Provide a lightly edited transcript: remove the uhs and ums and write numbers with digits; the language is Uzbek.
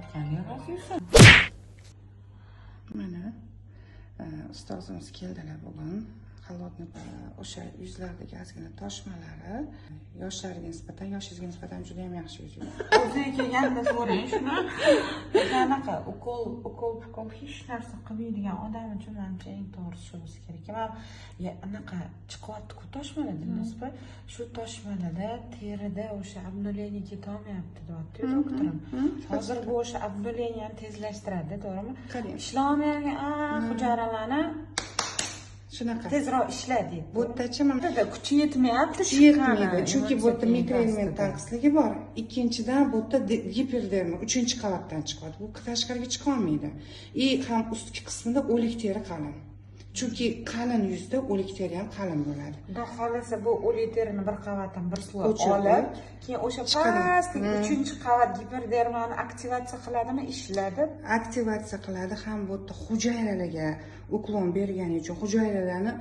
yotganga g'aziysan. Mana ustozimiz keldilar bugun. Xalotni o'sha yuzlardagi ozgina toshmalari yoshlarga nisbatan, yoshingizga nisbatan juda ham yaxshi yuzingiz. O'ziga kelganda so'rang shuni. Qanaqa ukol hech narsa qilmaydigan odam uchun menimcha eng to'g'risi shu bo'lsa kerak. Men anaqa chiqyapti-ku toshmalada nisbatan shu toshmalada terida o'sha obnulение ketolmayapti deyapti doktorim. Hozir bu o'sha obnuleniyani tezlashtiradi, to'g'rimi? Ishlolmagan hujayralarni shunaqa tezroq ishla deydi. Bu yerdachi mana kuchi yetmayapti, yetmaydi. Chunki bu yerda mikroelement tanqisligi bor. Ikkinchidan bu yerda giperderma 3-qavatdan chiqadi. Bu tashqariga chiqa olmaydi. Ham ustki qismida o'lik teri qalin. Chunki qalin yuzda o'lik teri ham qalin bo'ladi. Xudo xolasa bu o'lik terini bir qavatdan bir suv olib, keyin o'sha pastki 3-qavat giperdermani aktivatsiya qiladimi, ishlaydi. Aktivatsiya qiladi ham bu yerda hujayralarga uklon bergani uchun hujayralarni